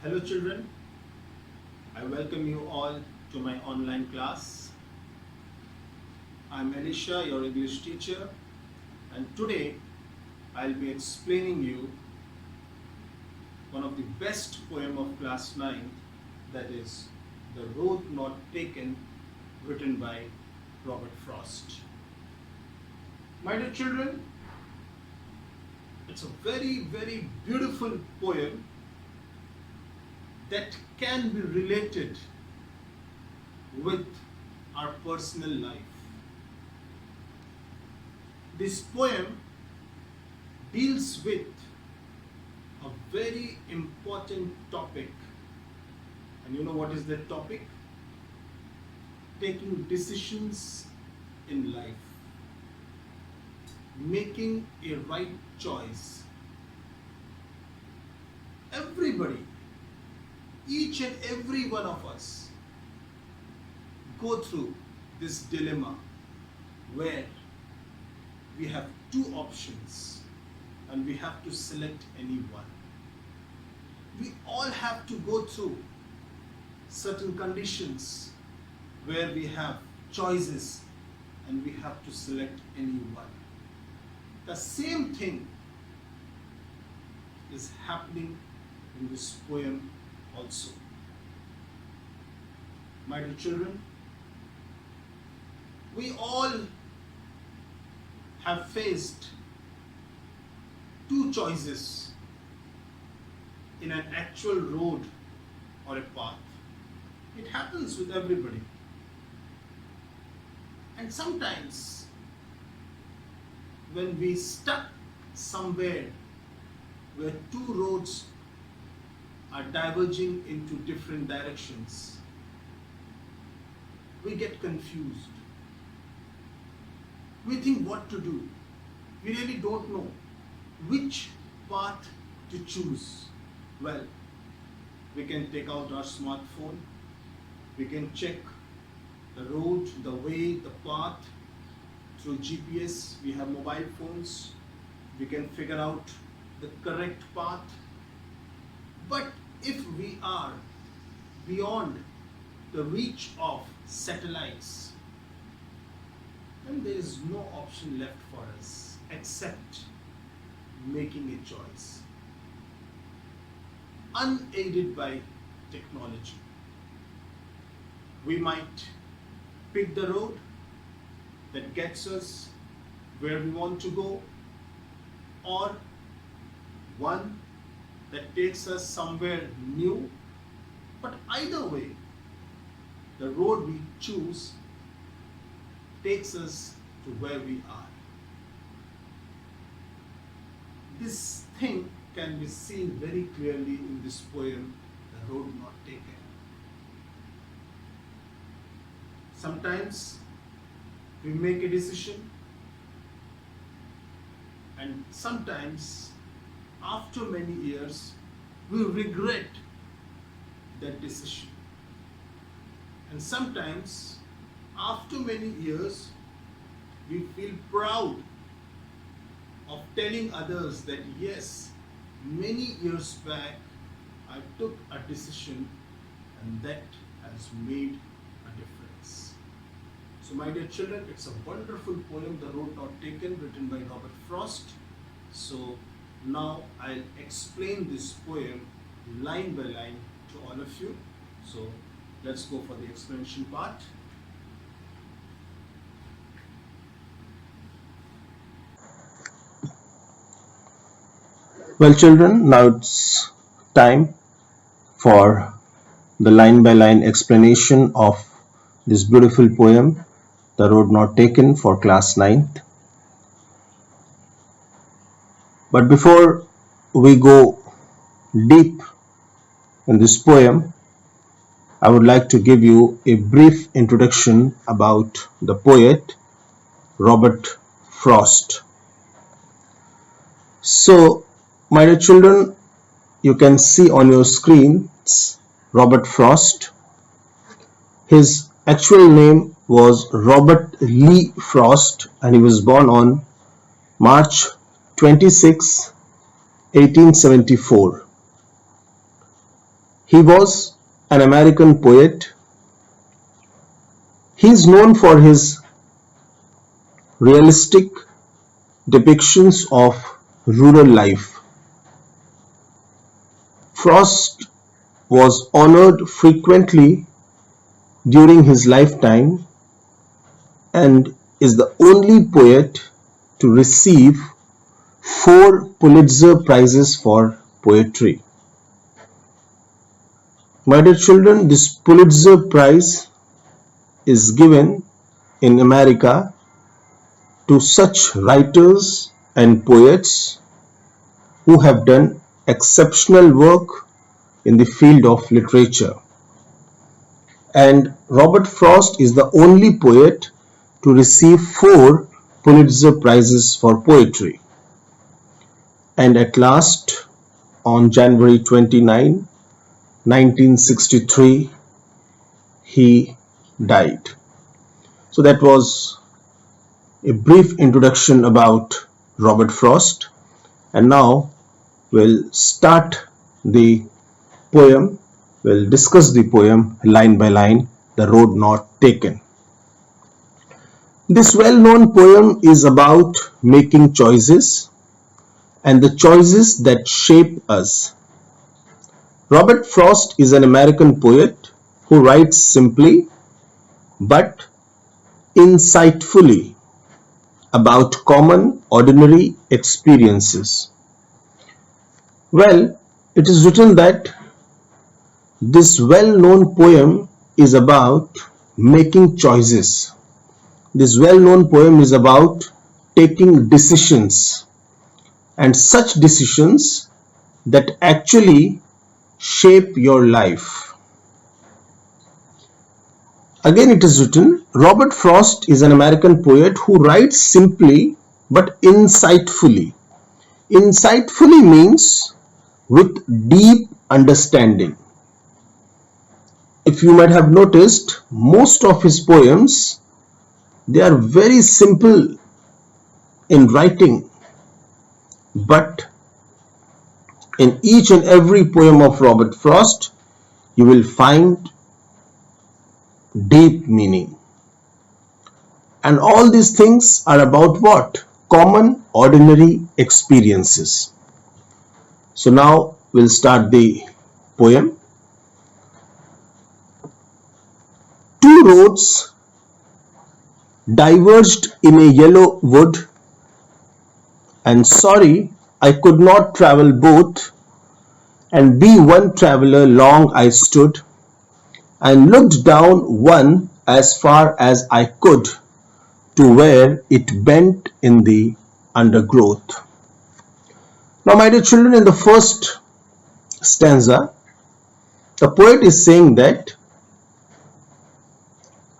Hello children, I welcome you all to my online class. I'm Elisha, your English teacher, and today I'll be explaining you one of the best poem of class 9, that is The Road Not Taken, written by Robert Frost. My dear children, it's a very beautiful poem that can be related with our personal life. This poem deals with a very important topic, and you know what is that topic? Taking decisions in life, making a right choice. Everybody, each and every one of us go through this dilemma where we have two options and we have to select any one. We all have to go through certain conditions where we have choices and we have to select any one. The same thing is happening in this poem also. My dear children, we all have faced two choices in an actual road or a path. It happens with everybody. And sometimes when we stuck somewhere where two roads are diverging into different directions, we get confused. We think what to do. We really don't know which path to choose. Well, we can take out our smartphone, we can check the road, the way, the path through GPS. We have mobile phones, we can figure out the correct path. But if we are beyond the reach of satellites, then there is no option left for us except making a choice, unaided by technology. We might pick the road that gets us where we want to go, or one that takes us somewhere new. But either way, the road we choose takes us to where we are. This thing can be seen very clearly in this poem, The Road Not Taken. Sometimes we make a decision, and sometimes after many years we regret that decision. And sometimes after many years we feel proud of telling others that yes, many years back I took a decision and that has made a difference. So my dear children, it's a wonderful poem, The Road Not Taken, written by Robert Frost. So now I'll explain this poem line by line to all of you. So let's go for the explanation part. Well, children, now it's time for the line by line explanation of this beautiful poem, The Road Not Taken, for class 9th. But before we go deep in this poem, I would like to give you a brief introduction about the poet Robert Frost. So, my dear children, you can see on your screens Robert Frost. His actual name was Robert Lee Frost, and he was born on March 26, 1874. He was an American poet. He is known for his realistic depictions of rural life. Frost was honored frequently during his lifetime and is the only poet to receive 4 Pulitzer Prizes for poetry. My dear children, this Pulitzer Prize is given in America to such writers and poets who have done exceptional work in the field of literature. And Robert Frost is the only poet to receive 4 Pulitzer Prizes for poetry. And at last, on January 29, 1963, he died. So that was a brief introduction about Robert Frost, and now we'll start the poem. We'll discuss the poem line by line, The Road Not Taken. This well-known poem is about making choices and the choices that shape us. Robert Frost is an American poet who writes simply but insightfully about common, ordinary experiences. Well, it is written that this well-known poem is about making choices. This well-known poem is about taking decisions, and such decisions that actually shape your life. Again, it is written, Robert Frost is an American poet who writes simply but insightfully. Insightfully means with deep understanding. If you might have noticed, most of his poems, they are very simple in writing, but in each and every poem of Robert Frost, you will find deep meaning. And all these things are about what? Common, ordinary experiences. So now we'll start the poem. Two roads diverged in a yellow wood, and sorry I could not travel both, and be one traveller long I stood, and looked down one as far as I could, to where it bent in the undergrowth. Now, my dear children, in the first stanza, the poet is saying that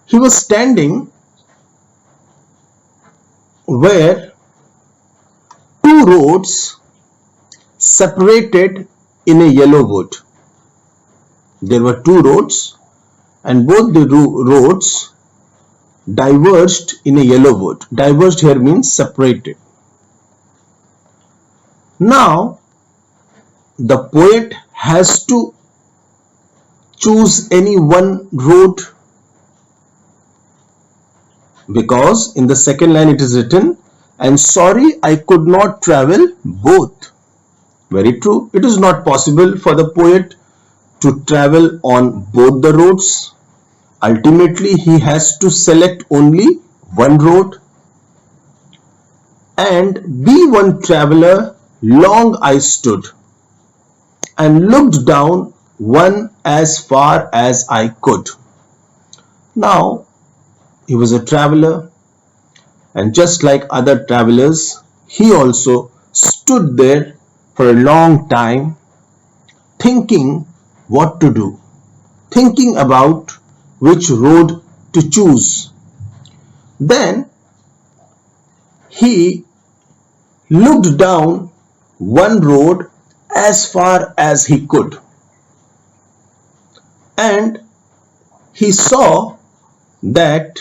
he was standing where two roads separated in a yellow wood. There were two roads, and both the roads diverged in a yellow wood. Diverged here means separated. Now, the poet has to choose any one road, because in the second line it is written, and sorry I could not travel both. Very true. It is not possible for the poet to travel on both the roads. Ultimately, he has to select only one road. And be one traveller long I stood, and looked down one as far as I could. Now, he was a traveller, and just like other travellers, he also stood there for a long time, thinking what to do, thinking about which road to choose. Then he looked down one road as far as he could, and he saw that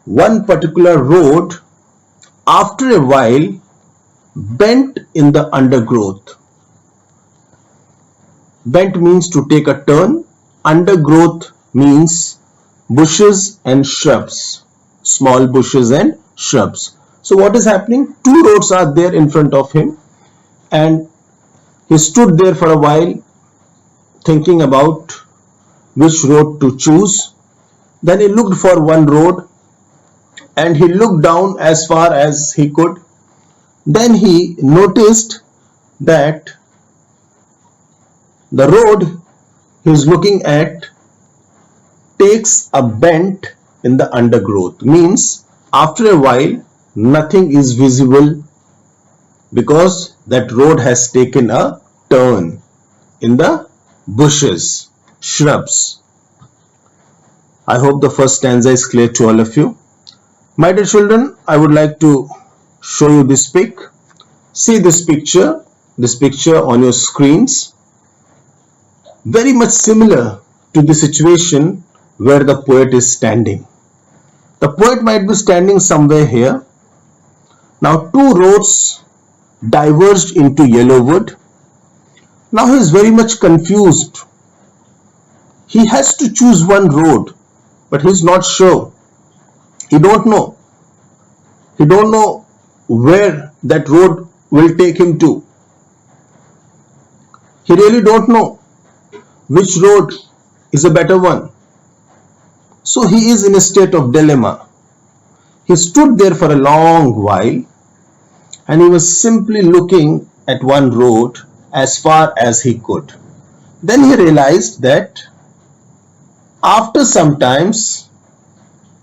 one particular road after a while bent in the undergrowth. Bent means to take a turn. Undergrowth means bushes and shrubs, small bushes and shrubs. So what is happening? Two roads are there in front of him, and he stood there for a while thinking about which road to choose. Then he looked for one road and he looked down as far as he could. Then he noticed that the road he is looking at takes a bend in the undergrowth. Means after a while nothing is visible because that road has taken a turn in the bushes, shrubs. I hope the first stanza is clear to all of you. My dear children, I would like to show you this pic. See this picture on your screens. Very much similar to the situation where the poet is standing. The poet might be standing somewhere here. Now two roads diverged into Yellowwood. Now he is very much confused. He has to choose one road, but he is not sure. He don't know. He don't know where that road will take him to. He really don't know which road is a better one. So he is in a state of dilemma. He stood there for a long while and he was simply looking at one road as far as he could. Then he realized that after some times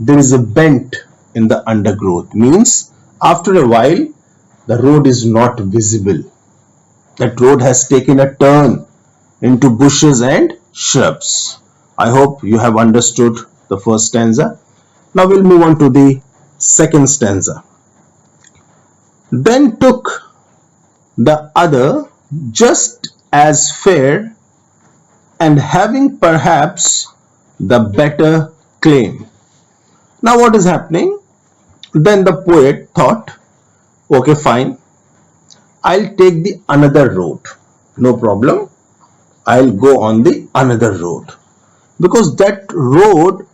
there is a bend in the undergrowth. Means after a while the road is not visible. That road has taken a turn into bushes and shrubs. I hope you have understood the first stanza. Now we'll move on to the second stanza. Then took the other just as fair and having perhaps the better claim. Now what is happening? Then the poet thought, okay, fine, I'll take the another road. No problem. I'll go on the another road. Because that road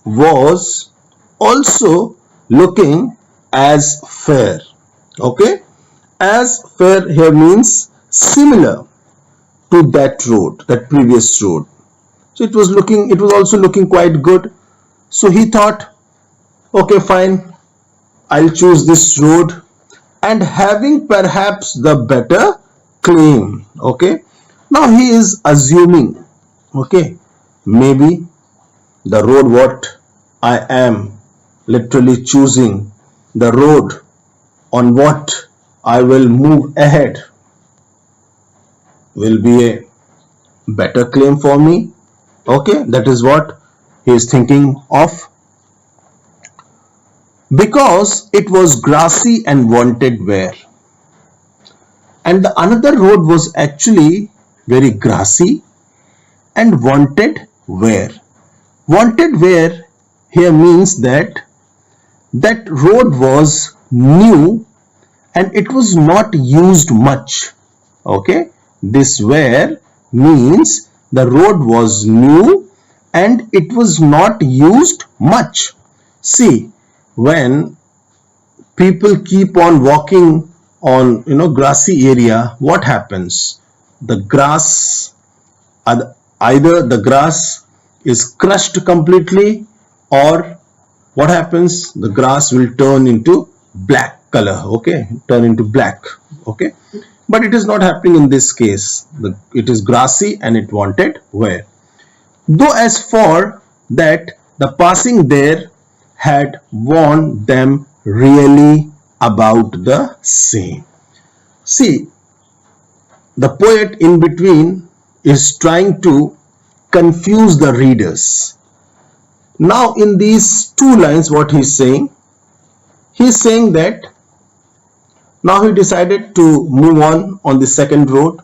was also looking as fair. Okay? As fair here means similar to that road, that previous road. So it was also looking quite good. So he thought, okay, fine, I'll choose this road and having perhaps the better claim. Okay. Now he is assuming, okay, maybe the road what I am literally choosing, the road on what I will move ahead will be a better claim for me. Okay, that is what he is thinking of. Because it was grassy and wanted wear. And the another road was actually very grassy and wanted wear. Wanted wear here means that that road was new and it was not used much. Okay, this wear means the road was new and it was not used much. See, when people keep on walking on grassy area, what happens? The grass, either the grass is crushed completely, or what happens? The grass will turn into black color. Okay, turn into black. Okay, but it is not happening in this case. It is grassy and it wanted wear. Though as for that the passing there had warned them really about the same. See, the poet in between is trying to confuse the readers. Now in these two lines what he is saying that now he decided to move on the second road,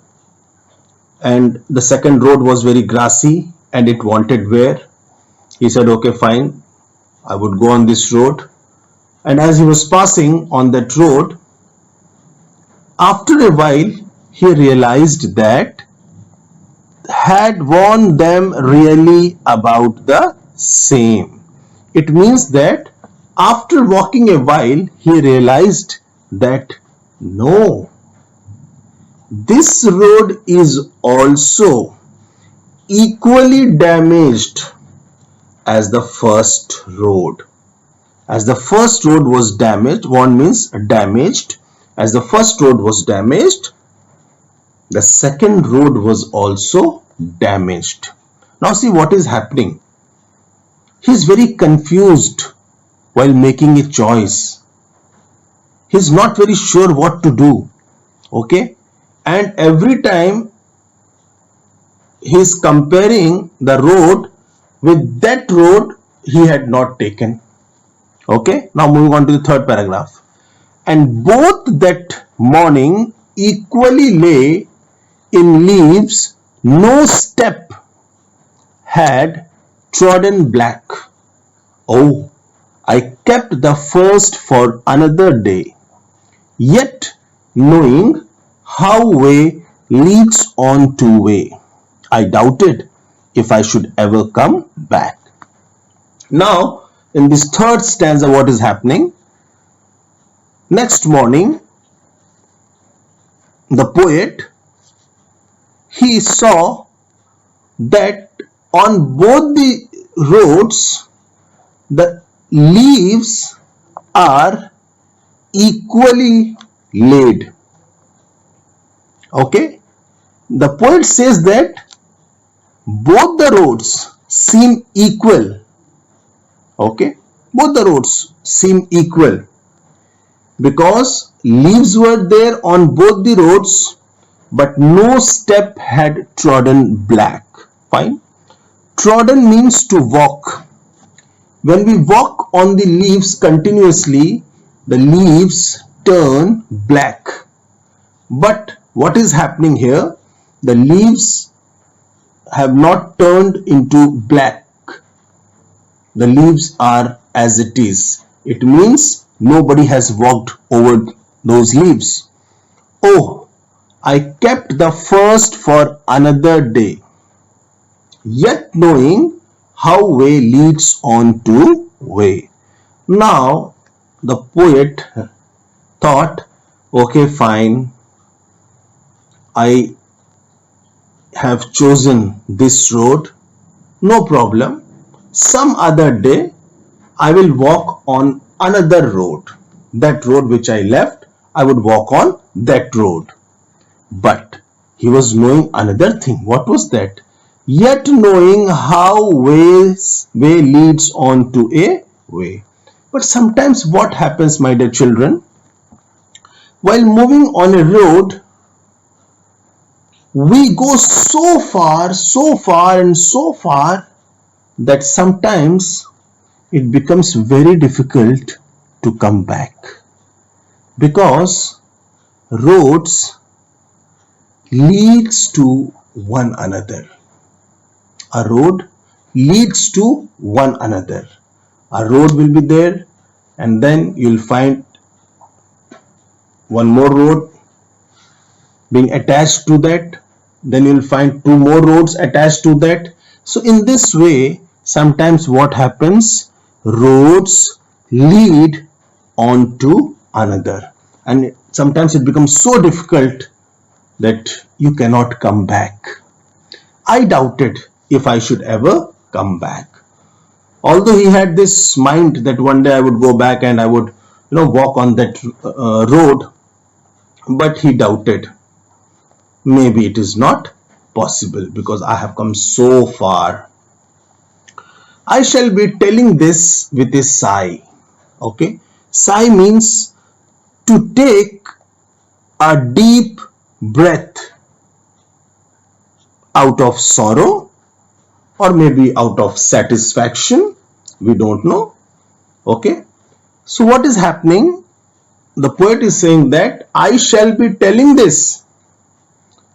and the second road was very grassy and it wanted wear. He said, okay, fine, I would go on this road. And as he was passing on that road, after a while he realized that had warned them really about the same. It means that after walking a while, he realized that no, this road is also equally damaged as the first road. As the first road was damaged, one means damaged. As the first road was damaged, the second road was also damaged. Now see what is happening. He is very confused while making a choice. He is not very sure what to do. Okay, and every time he is comparing the road with that road he had not taken. Okay, now moving on to the third paragraph. And both that morning equally lay in leaves, no step had trodden black. Oh, I kept the first for another day, yet knowing how way leads on to way, I doubted if I should ever come back. Now, in this third stanza, what is happening? Next morning, the poet, he saw that on both the roads, the leaves are equally laid. Okay, the poet says that both the roads seem equal. Okay, both the roads seem equal because leaves were there on both the roads, but no step had trodden black. Fine. Trodden means to walk. When we walk on the leaves continuously, the leaves turn black. But what is happening here? The leaves have not turned into black. The leaves are as it is. It means nobody has walked over those leaves. Oh, I kept the first for another day, yet knowing how way leads on to way. Now the poet thought, okay, fine, I have chosen this road, no problem. Some other day I will walk on another road. That road which I left, I would walk on that road. But he was knowing another thing. What was that? Yet knowing how way leads on to a way. But sometimes what happens, my dear children, while moving on a road, we go so far and so far that sometimes it becomes very difficult to come back, because roads leads to one another. A road leads to one another. A road will be there, and then you'll find one more road being attached to that. Then you'll find two more roads attached to that. So in this way, sometimes what happens? Roads lead on to another, and sometimes it becomes so difficult that you cannot come back. I doubted if I should ever come back. Although he had this mind that one day I would go back and I would, walk on that road, but he doubted. Maybe it is not possible because I have come so far. I shall be telling this with a sigh. Okay, sigh means to take a deep breath out of sorrow, or maybe out of satisfaction. We don't know. Okay, so what is happening? The poet is saying that I shall be telling this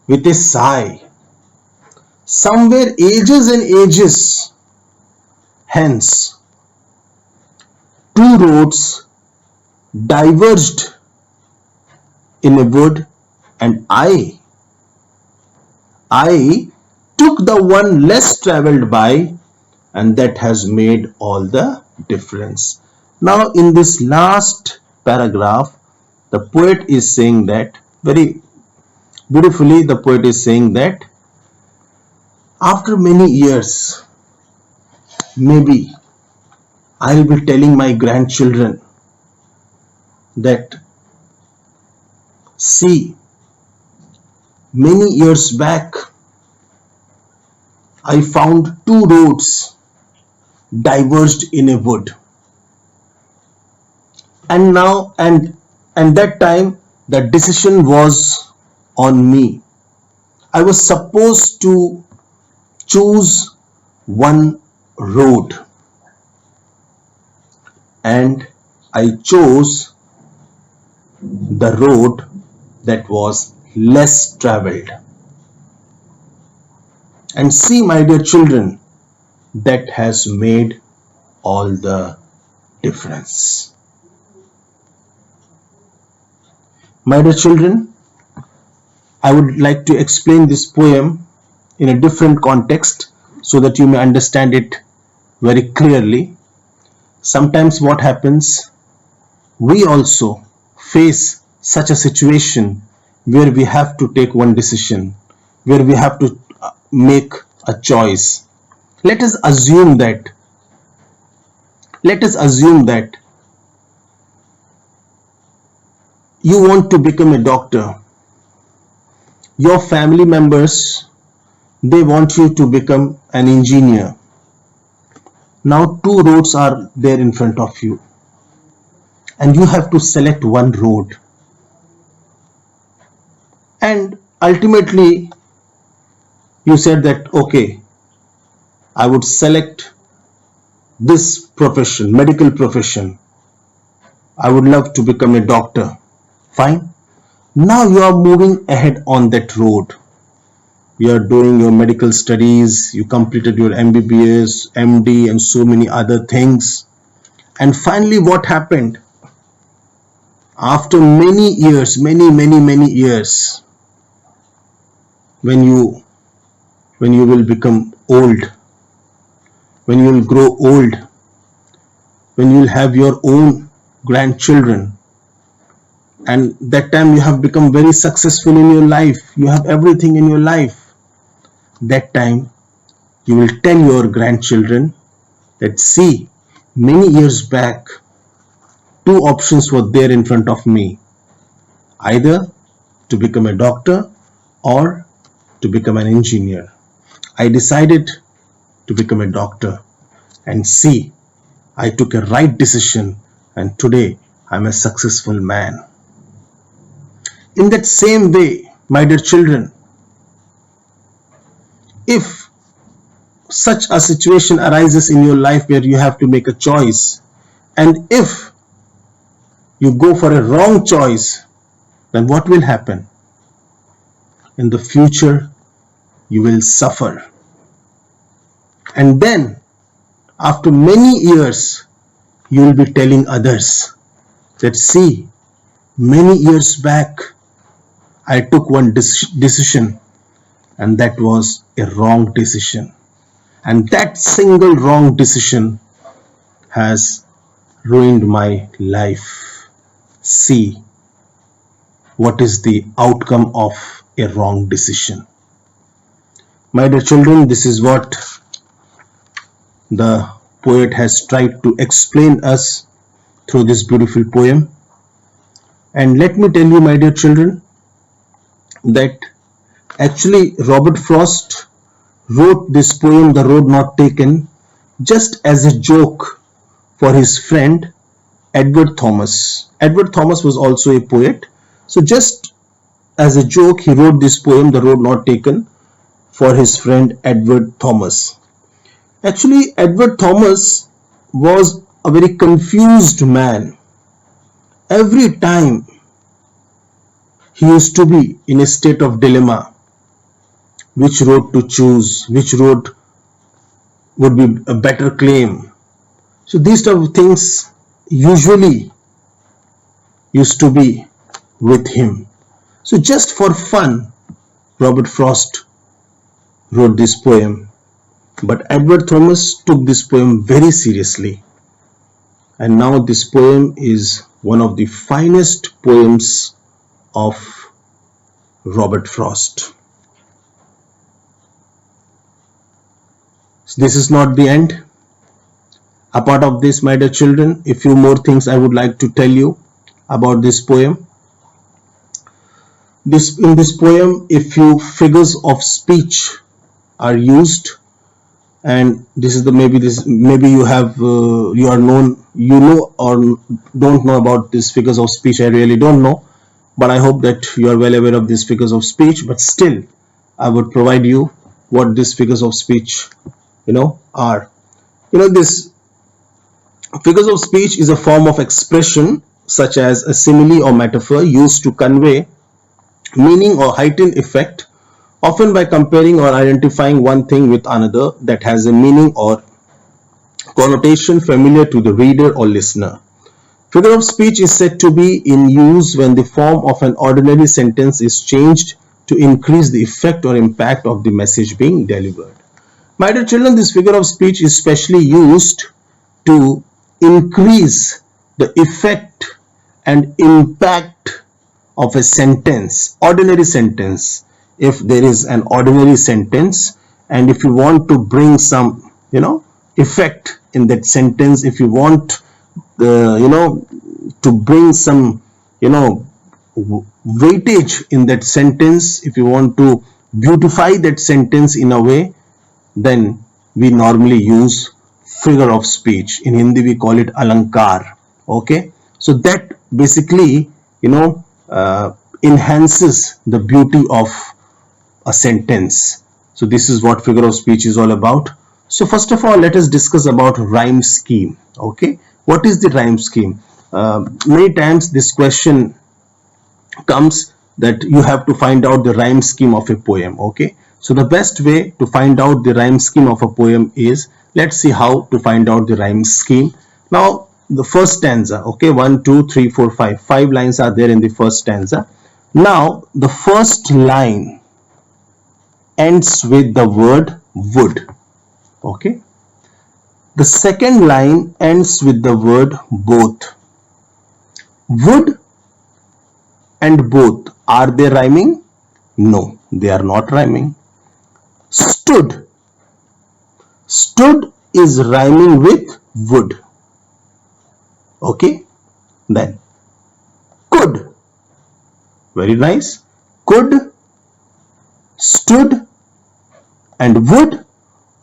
with a sigh. Somewhere ages and ages hence, two roads diverged in a wood, and I took the one less traveled by, and that has made all the difference. Now, in this last paragraph, the poet is saying that very beautifully, the poet is saying that after many years, maybe I'll be telling my grandchildren that, see, many years back, I found two roads diverged in a wood. And now, and that time, the decision was on me. I was supposed to choose one road, and I chose the road that was less traveled. And see, my dear children, that has made all the difference. My dear children, I would like to explain this poem in a different context so that you may understand it very clearly. Sometimes what happens, we also face such a situation where we have to take one decision, where we have to make a choice. Let us assume that you want to become a doctor. Your family members, they want you to become an engineer. Now two roads are there in front of you, and you have to select one road. And ultimately, you said that, okay, I would select this profession, medical profession. I would love to become a doctor. Fine. Now you are moving ahead on that road. You are doing your medical studies, you completed your MBBS, MD, and so many other things. And finally, what happened? After many years, many years, when you will become old, when you will grow old, when you will have your own grandchildren, and that time you have become very successful in your life, you have everything in your life, that time you will tell your grandchildren that, see, many years back, two options were there in front of me, either to become a doctor or to become an engineer. I decided to become a doctor, and see, I took a right decision, and today I'm a successful man. In that same way, my dear children, if such a situation arises in your life where you have to make a choice, and if you go for a wrong choice, then what will happen? In the future, you will suffer. And then, after many years, you will be telling others that, see, many years back, I took one decision, and that was a wrong decision. And that single wrong decision has ruined my life. See what is the outcome of a wrong decision. My dear children, this is what the poet has tried to explain us through this beautiful poem. And let me tell you, my dear children, that actually Robert Frost wrote this poem, The Road Not Taken, just as a joke for his friend Edward Thomas. Edward Thomas was also a poet. So just as a joke, he wrote this poem, The Road Not Taken, for his friend Edward Thomas. Actually, Edward Thomas was a very confused man. Every time he used to be in a state of dilemma, which road to choose, which road would be a better claim. So these type of things usually used to be with him. So just for fun, Robert Frost wrote this poem, but Edward Thomas took this poem very seriously, and now this poem is one of the finest poems of Robert Frost. This is not the end. Apart of this, my dear children, a few more things I would like to tell you about this poem. In this poem, a few figures of speech are used, and this is the maybe you have you know or don't know about these figures of speech. I really don't know, but I hope that you are well aware of these figures of speech. But still, I would provide you what these figures of speech are. This figures of speech is a form of expression such as a simile or metaphor used to convey meaning or heighten effect, often by comparing or identifying one thing with another that has a meaning or connotation familiar to the reader or listener. Figure of speech is said to be in use when the form of an ordinary sentence is changed to increase the effect or impact of the message being delivered. My dear children, this figure of speech is specially used to increase the effect and impact of a sentence, ordinary sentence. If there is an ordinary sentence, and if you want to bring some effect in that sentence, if you want to bring some weightage in that sentence, if you want to beautify that sentence in a way, then we normally use figure of speech. In Hindi we call it alankar. Okay, so that basically enhances the beauty of a sentence. So this is what figure of speech is all about. So first of all, let us discuss about rhyme scheme. Okay, what is the rhyme scheme? Many times this question comes that you have to find out the rhyme scheme of a poem. Okay, so the best way to find out the rhyme scheme of a poem is, let's see how to find out the rhyme scheme. Now the first stanza, okay, 1 2 3 4 5 lines are there in the first stanza. Now the first line ends with the word would. Okay, the second line ends with the word both. Would and both, are they rhyming? No, they are not rhyming. Stood is rhyming with would. Okay, then could, very nice, could, stood and would,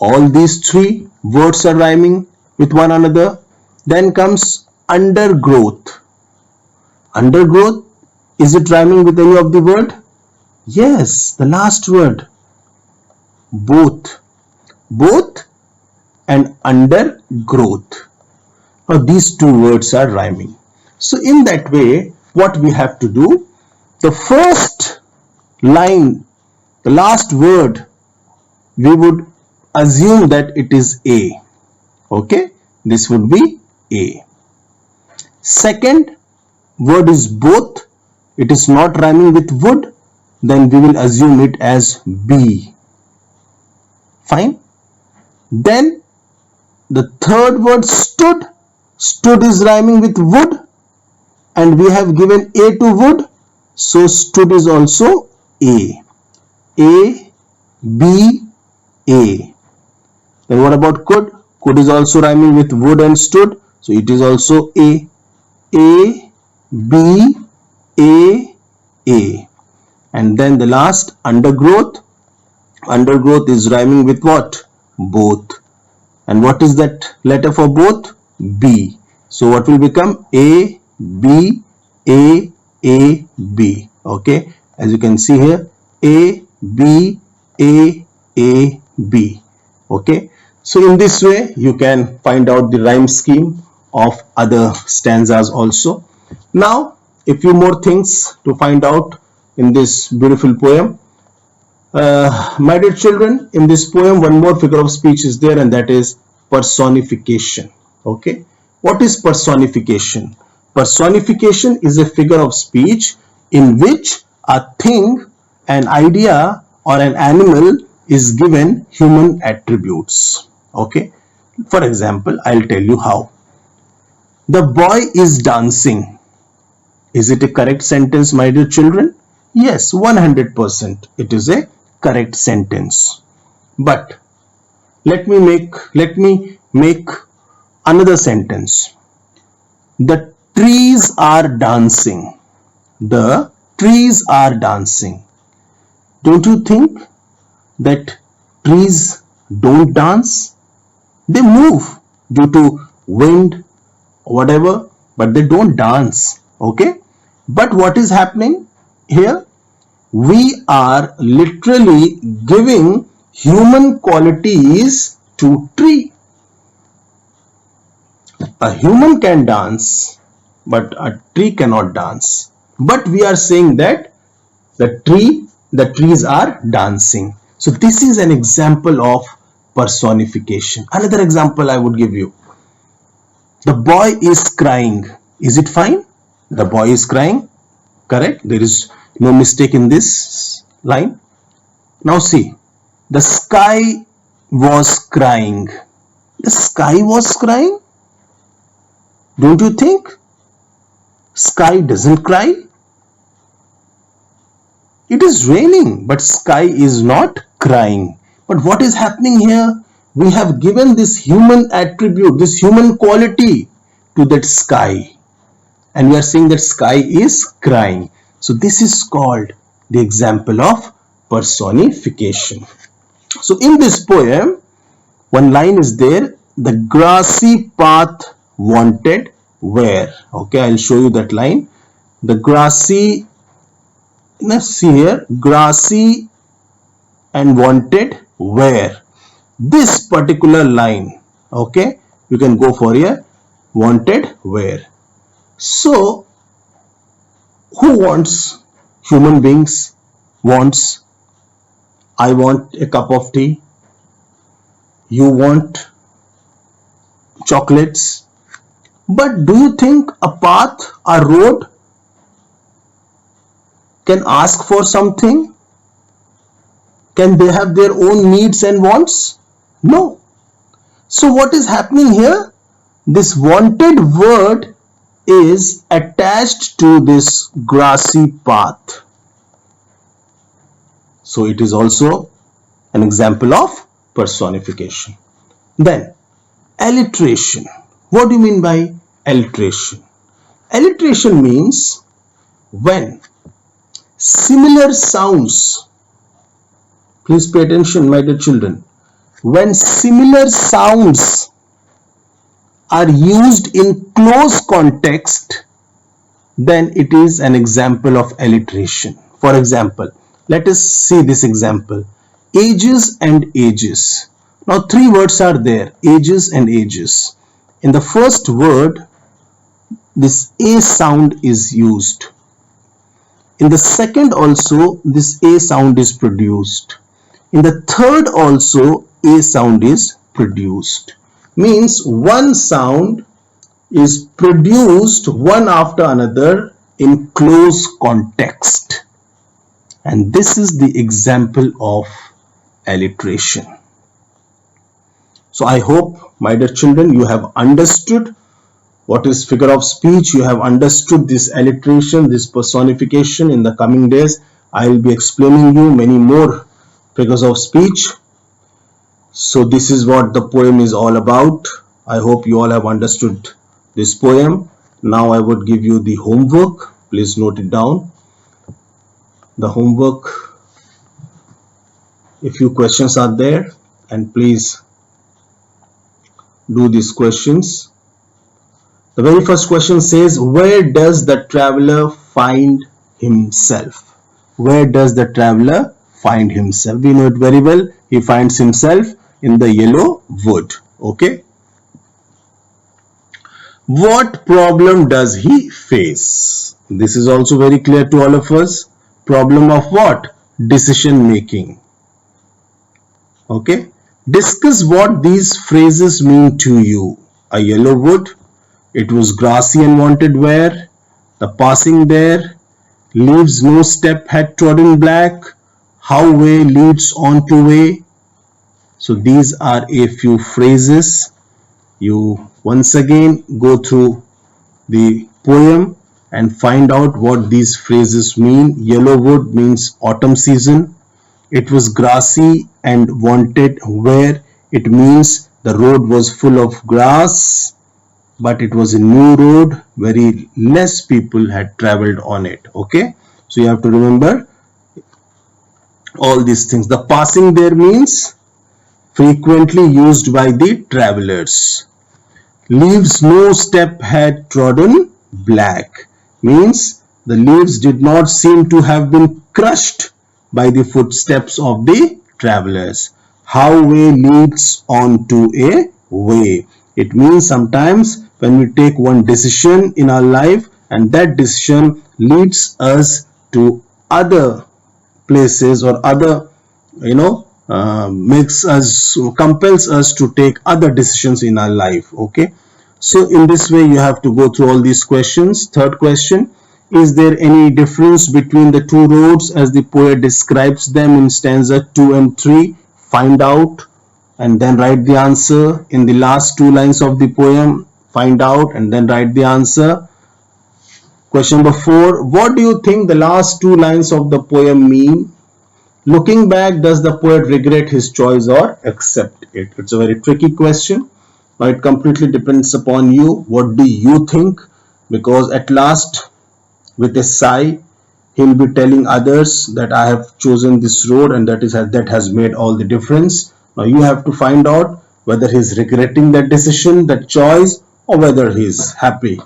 all these three words are rhyming with one another. Then comes undergrowth. Undergrowth, is it rhyming with any of the word? Yes, the last word, both and undergrowth. Now these two words are rhyming. So in that way, what we have to do, the first line, the last word, we would assume that it is A. Okay, this would be A. Second word is both, it is not rhyming with would, then we will assume it as B. Fine. Then the third word stood is rhyming with would, and we have given A to would, so stood is also A. A, B, A. Then what about could? Could is also rhyming with would and stood, so it is also A. A, B, A, A. And then the last, undergrowth. Undergrowth is rhyming with what? Both. And what is that letter for both? B. So what will become? A, B, A, B. Okay, as you can see here, A, B, A, B. Okay, so in this way you can find out the rhyme scheme of other stanzas also. Now a few more things to find out in this beautiful poem. My dear children, in this poem one more figure of speech is there, and that is personification. Okay, what is personification? Personification is a figure of speech in which a thing, an idea or an animal is given human attributes. Okay, for example, I'll tell you how. The boy is dancing. Is it a correct sentence, my dear children? Yes, 100% it is a correct sentence. But let me make another sentence. The trees are dancing. The trees are dancing. Don't you think that trees don't dance? They move due to wind, whatever, but they don't dance. Okay, but what is happening here? We are literally giving human qualities to tree. A human can dance, but a tree cannot dance. But we are saying that the trees are dancing. So this is an example of personification. Another example I would give you. The boy is crying. Is it fine? The boy is crying. Correct? There is no mistake in this line. Now see, the sky was crying. The sky was crying? Don't you think? Sky doesn't cry. It is raining, but sky is not crying. But what is happening here? We have given this human attribute, this human quality to that sky. And we are saying that sky is crying. So this is called the example of personification. So in this poem, one line is there, the grassy path wanted where? Okay, I'll show you that line. The grassy, let's see here, grassy and wanted where? This particular line, okay, you can go for here, wanted where. So who wants? Human beings wants. I want a cup of tea. You want chocolates. But do you think a path, a road can ask for something? Can they have their own needs and wants? No. So what is happening here? This wanted word is attached to this grassy path. So it is also an example of personification. Then alliteration. What do you mean by alliteration? Alliteration means when similar sounds, please pay attention my dear children, when similar sounds are used in close context, then it is an example of alliteration. For example, let us see this example. Ages and ages. Now three words are there, ages and ages. In the first word, this A sound is used. In the second also, this A sound is produced. In the third also, A sound is produced. Means one sound is produced one after another in close context. And this is the example of alliteration. So I hope, my dear children, you have understood what is figure of speech. You have understood this alliteration, this personification. In the coming days, I will be explaining you many more figures of speech. So this is what the poem is all about. I hope you all have understood this poem. Now I would give you the homework. Please note it down. The homework, a few questions are there, and please do these questions. The very first question says, where does the traveler find himself? Where does the traveler find himself? We know it very well. He finds himself in the yellow wood. Okay. What problem does he face? This is also very clear to all of us. Problem of what? Decision making. Okay. Discuss what these phrases mean to you. A yellow wood. It was grassy and wanted where? The passing there. Leaves no step had trodden black. how way leads on to way. So these are a few phrases. You once again go through the poem and find out what these phrases mean. Yellowwood means autumn season. It was grassy and wanted where. It means the road was full of grass, but it was a new road. Very less people had traveled on it. Okay, so you have to remember all these things. The passing there means frequently used by the travelers. Leaves no step had trodden black means the leaves did not seem to have been crushed by the footsteps of the travelers. How way leads on to a way. It means sometimes when we take one decision in our life and that decision leads us to other places or other, makes us, compels us to take other decisions in our life. Okay, so in this way you have to go through all these questions. Third question: is there any difference between the two roads as the poet describes them in stanza 2 and 3? Find out and then write the answer in the last two lines of the poem. Find out and then write the answer. Question number 4: what do you think the last two lines of the poem mean? Looking back, does the poet regret his choice or accept it? It's a very tricky question. Now it completely depends upon you. What do you think? Because at last, with a sigh, he'll be telling others that I have chosen this road and that has made all the difference. Now you have to find out whether he's regretting that decision, that choice, or whether he's happy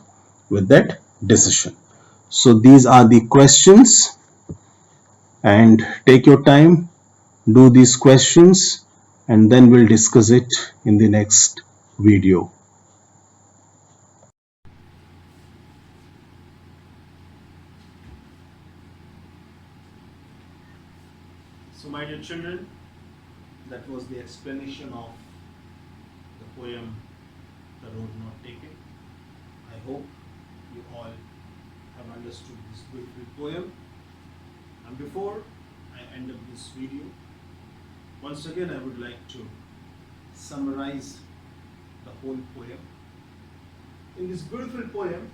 with that decision. So these are the questions, and take your time, do these questions, and then we'll discuss it in the next video. So, my dear children, that was the explanation of the poem The Road Not Taken. I hope you all have understood this beautiful poem. And before I end up this video, once again I would like to summarize the whole poem. In this beautiful poem,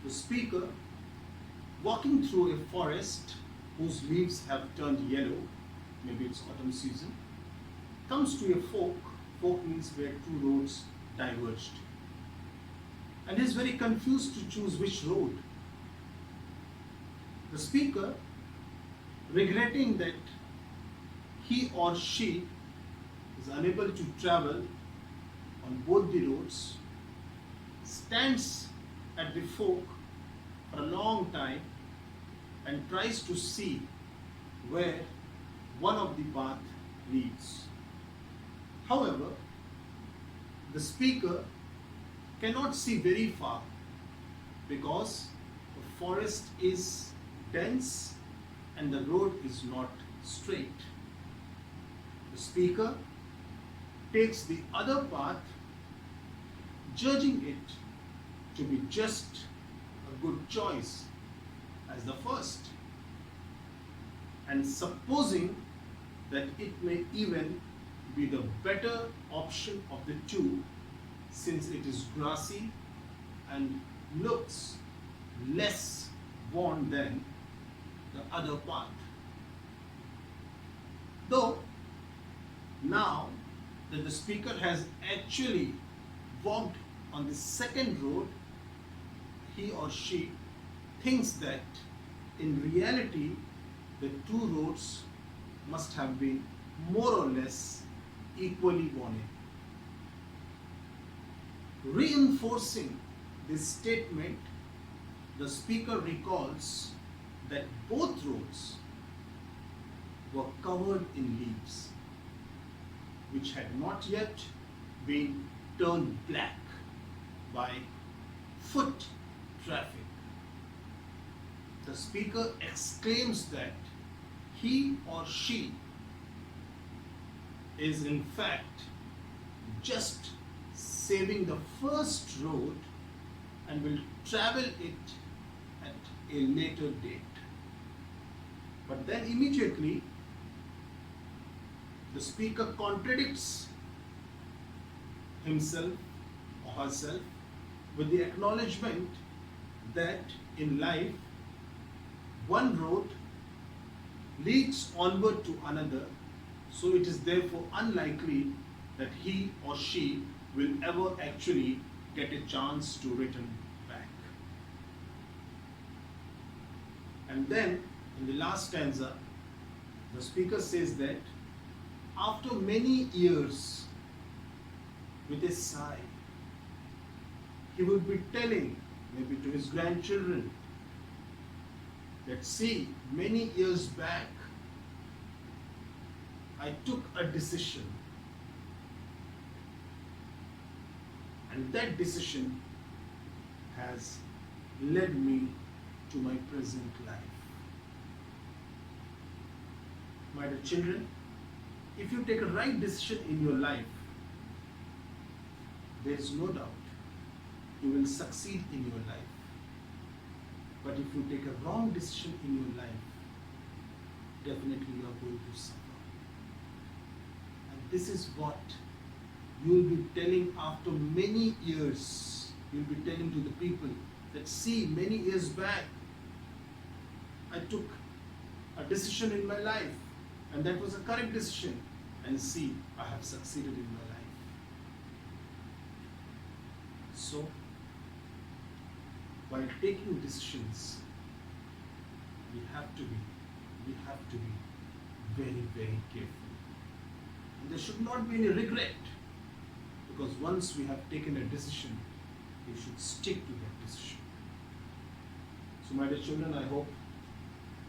the speaker, walking through a forest whose leaves have turned yellow, maybe it's autumn season, comes to a fork. Fork means where two roads diverged. And is very confused to choose which road. The speaker, regretting that he or she is unable to travel on both the roads, stands at the fork for a long time and tries to see where one of the path leads. However, the speaker cannot see very far because the forest is dense and the road is not straight. The speaker takes the other path, judging it to be just a good choice as the first, and supposing that it may even be the better option of the two, since it is grassy and looks less worn than the other path. Though now that the speaker has actually walked on the second road, he or she thinks that in reality the two roads must have been more or less equally worn. Reinforcing this statement, the speaker recalls that both roads were covered in leaves, which had not yet been turned black by foot traffic. The speaker exclaims that he or she is in fact just saving the first road and will travel it at a later date. But then immediately the speaker contradicts himself or herself with the acknowledgement that in life one road leads onward to another, so it is therefore unlikely that he or she will ever actually get a chance to return back. And then in the last stanza, the speaker says that after many years, with a sigh, he would be telling maybe to his grandchildren that, see, many years back, I took a decision, and that decision has led me to my present life. My dear children, if you take a right decision in your life, there is no doubt you will succeed in your life. But if you take a wrong decision in your life, definitely you are going to suffer. And this is what you will be telling after many years. You will be telling to the people that, see, many years back, I took a decision in my life, and that was a correct decision. And see, I have succeeded in my life. So, while taking decisions, we have to be very, very careful. And there should not be any regret, because once we have taken a decision, we should stick to that decision. So my dear children, I hope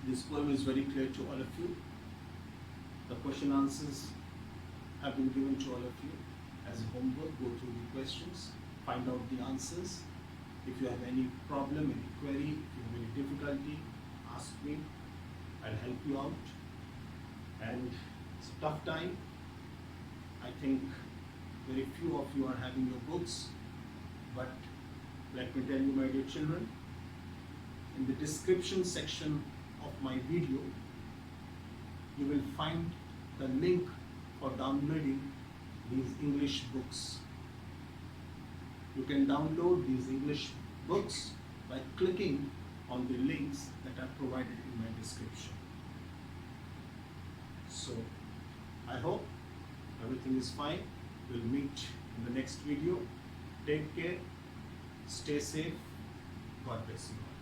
this poem is very clear to all of you. The question answers have been given to all of you. As a homework, go through the questions, find out the answers. If you have any problem, any query, if you have any difficulty, ask me. I'll help you out. And it's a tough time. I think very few of you are having your books, but let me tell you, my dear children, in the description section of my video, you will find the link for downloading these English books. You can download these English books by clicking on the links that are provided in my description. So, I hope everything is fine. We'll meet in the next video. Take care, stay safe, God bless you.